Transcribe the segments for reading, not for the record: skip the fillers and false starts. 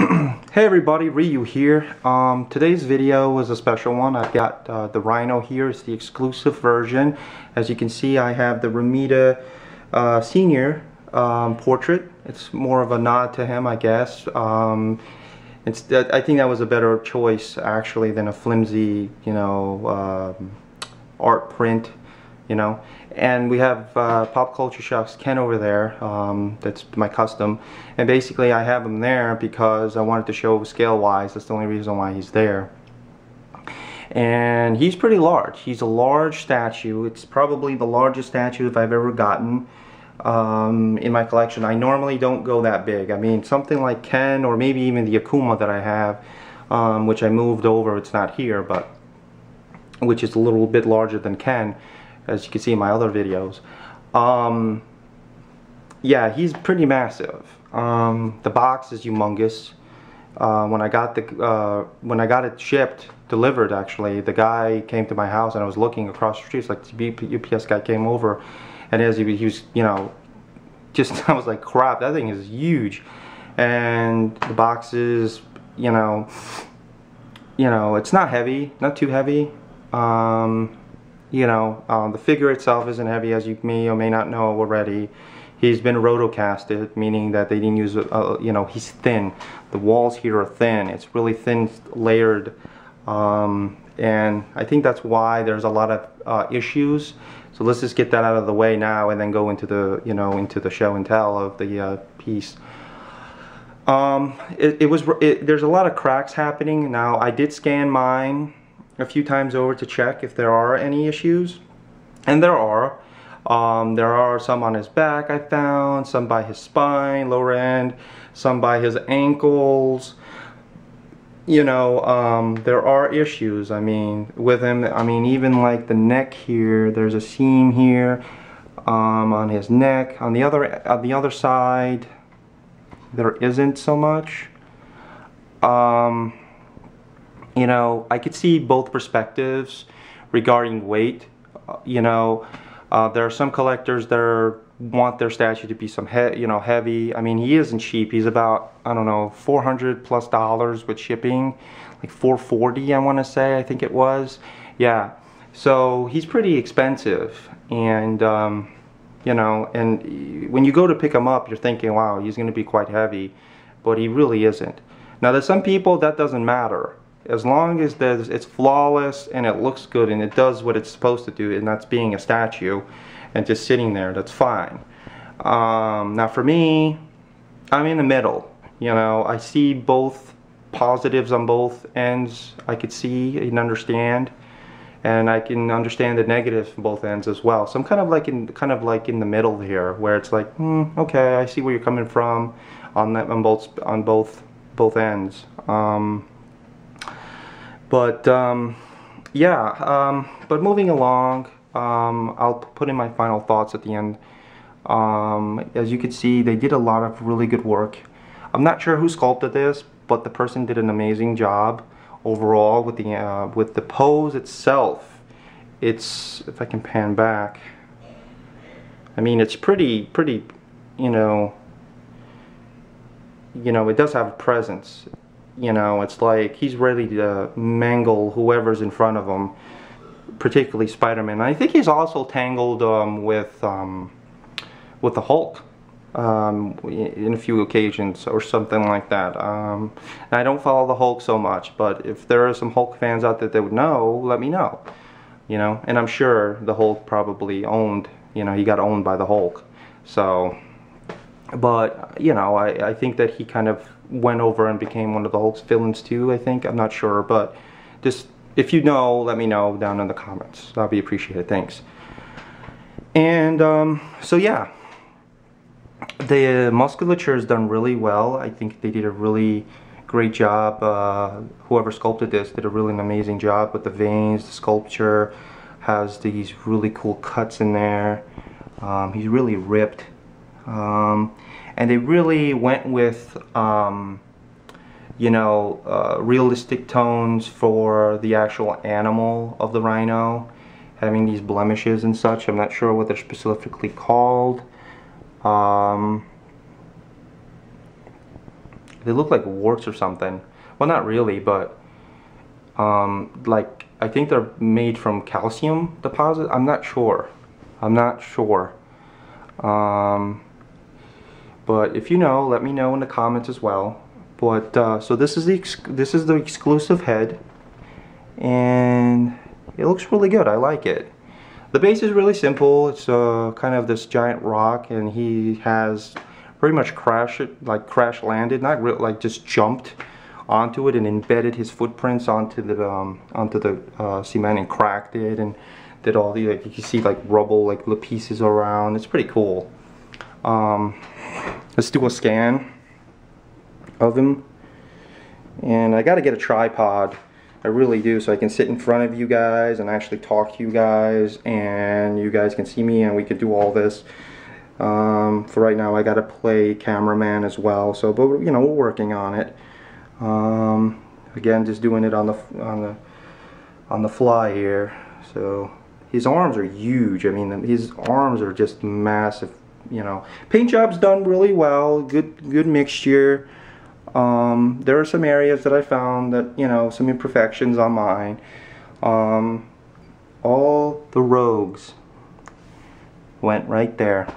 Hey everybody, Ryu here. Today's video is a special one. I've got the Rhino here. It's the exclusive version. As you can see, I have the Ramita Senior portrait. It's more of a nod to him, I guess. I think that was a better choice actually than a flimsy, art print. And we have Pop Culture Shock's Ken over there. That's my custom, and basically I have him there because I wanted to show scale wise. That's the only reason why he's there. And he's pretty large. He's a large statue. It's probably the largest statue if I've ever gotten in my collection. I normally don't go that big. I mean, something like Ken, or maybe even the Akuma that I have, which I moved over. It's not here, but which is a little bit larger than Ken, as you can see in my other videos. Yeah, he's pretty massive. The box is humongous. When I got it delivered, actually, the guy came to my house and I was looking across the street. It's like the UPS guy came over, and as he was, just I was like, crap, that thing is huge. And the box is, it's not heavy, not too heavy. The figure itself isn't heavy, as you may or may not know already. He's been rotocasted, meaning that they didn't use, he's thin. The walls here are thin. It's really thin, layered, and I think that's why there's a lot of issues. So let's just get that out of the way now, and then go into the, into the show and tell of the piece. There's a lot of cracks happening now. I did scan mine a few times over to check if there are any issues, and there are. There are some on his back I found, some by his spine, lower end, some by his ankles. There are issues, I mean, with him. I mean, even like the neck here, there's a seam here on his neck. On the other side, there isn't so much. I could see both perspectives regarding weight. There are some collectors that want their statue to be heavy. I mean, he isn't cheap. He's about, I don't know, $400+ with shipping, like $440, I want to say. I think it was. Yeah. So he's pretty expensive, and and when you go to pick him up, you're thinking, wow, he's going to be quite heavy, but he really isn't. Now, there's some people that doesn't matter. As long as it's flawless and it looks good and it does what it's supposed to do, and that's being a statue and just sitting there, that's fine. Now for me, I'm in the middle. I see both positives on both ends. I could see and understand, and I can understand the negatives from both ends as well. So I'm kind of like in the middle here, where it's like, okay, I see where you're coming from on both ends. But moving along, I'll put in my final thoughts at the end. As you can see, they did a lot of really good work. I'm not sure who sculpted this, but the person did an amazing job overall with the pose itself. It's, if I can pan back, I mean, it's pretty, it does have a presence. It's like he's ready to mangle whoever's in front of him, particularly Spider-Man. And I think he's also tangled with the Hulk in a few occasions or something like that. I don't follow the Hulk so much, but if there are some Hulk fans out there that would know, let me know. And I'm sure the Hulk probably owned, he got owned by the Hulk. So, but I think that he kind of went over and became one of the Hulk's villains too, I think. I'm not sure, but just if you know, let me know down in the comments. That'll be appreciated. Thanks. And so yeah, the musculature is done really well. I think they did a really great job. Whoever sculpted this did a really amazing job with the veins. The sculpture has these really cool cuts in there. He's really ripped. And they really went with realistic tones for the actual animal of the rhino, having these blemishes and such. I'm not sure what they're specifically called. They look like warts or something. Well, not really, but like I think they're made from calcium deposit. I'm not sure. I'm not sure. But if you know, let me know in the comments as well. But so this is the exclusive head, and it looks really good. I like it. The base is really simple. It's kind of this giant rock, and he has pretty much crash landed, not real, like just jumped onto it and embedded his footprints onto the cement and cracked it, and did all the, like, you can see like rubble, like little pieces around. It's pretty cool. Let's do a scan of him, and I got to get a tripod. I really do, so I can sit in front of you guys and actually talk to you guys, and you guys can see me, and we could do all this. For right now, I got to play cameraman as well. So, but you know, we're working on it. Again, just doing it on the fly here. So his arms are huge. I mean, his arms are just massive. You know, paint job's done really well. Good mixture. There are some areas that I found that, you know, some imperfections on mine. All the rogues went right there.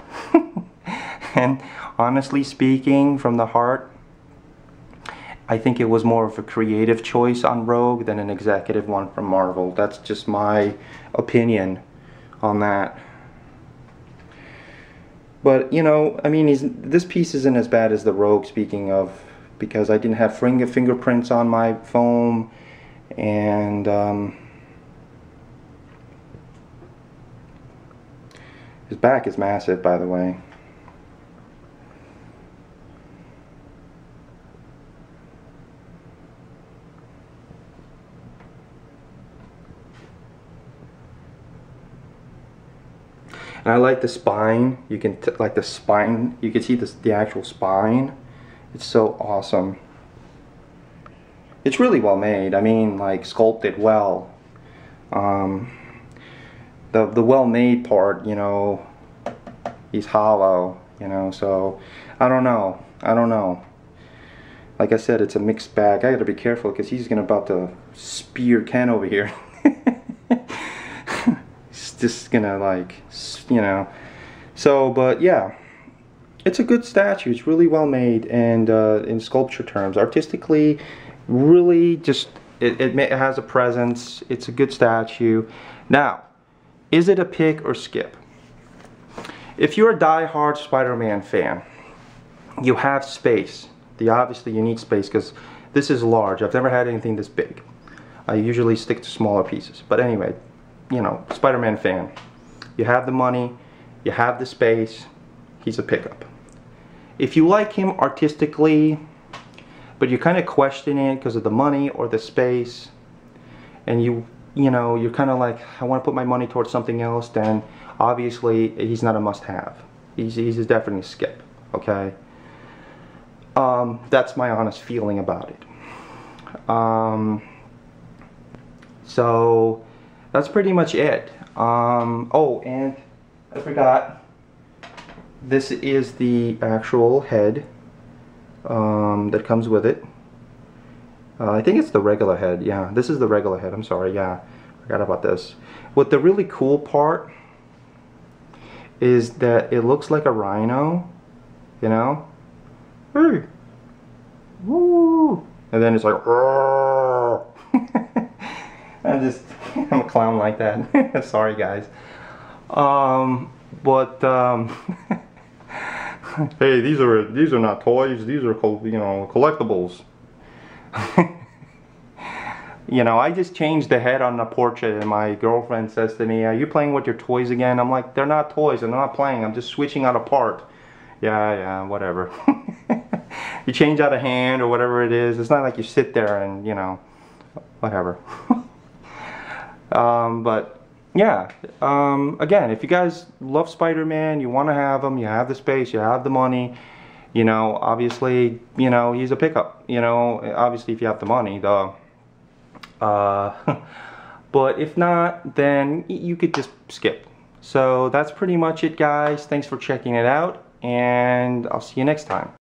And honestly speaking, from the heart, I think it was more of a creative choice on Rogue than an executive one from Marvel. That's just my opinion on that. But, you know, I mean, this piece isn't as bad as the Rogue, speaking of, because I didn't have fingerprints on my foam, and his back is massive, by the way. And I like the spine. You can like the spine. You can see the actual spine. It's so awesome. It's really well made. I mean, like, sculpted well. The well made part, you know, he's hollow. You know, so I don't know. I don't know. Like I said, it's a mixed bag. I got to be careful because he's about to spear Ken over here. Just gonna, like, you know. So, but yeah, it's a good statue. It's really well made, and in sculpture terms, artistically, really just it has a presence. It's a good statue. Now, is it a pick or skip? If you're a die-hard Spider-Man fan, you have space. Obviously you need space because this is large. I've never had anything this big. I usually stick to smaller pieces. But anyway, you know, Spider-Man fan, you have the money, you have the space, he's a pickup. If you like him artistically, but you kind of question it because of the money or the space, and you know, you're kind of like, I want to put my money towards something else, then obviously he's not a must-have. He's definitely a skip, okay? That's my honest feeling about it. So that's pretty much it. Oh, and I forgot, this is the actual head that comes with it. I think it's the regular head. Yeah, this is the regular head. I'm sorry. Yeah, forgot about this. What the really cool part is that it looks like a rhino, you know? Hey, woo! And then it's like, I'm a clown like that. Sorry, guys. Hey, these are not toys. These are, you know, collectibles. You know, I just changed the head on the portrait, and my girlfriend says to me, "Are you playing with your toys again?" I'm like, "They're not toys. I'm not playing. I'm just switching out a part." Yeah, whatever. You change out a hand or whatever it is. It's not like you sit there and, you know, whatever. But yeah, again, if you guys love Spider-Man, you want to have him, you have the space, you have the money, you know, obviously, you know, he's a pickup, you know, obviously if you have the money, though. But if not, then you could just skip. So that's pretty much it, guys. Thanks for checking it out, and I'll see you next time.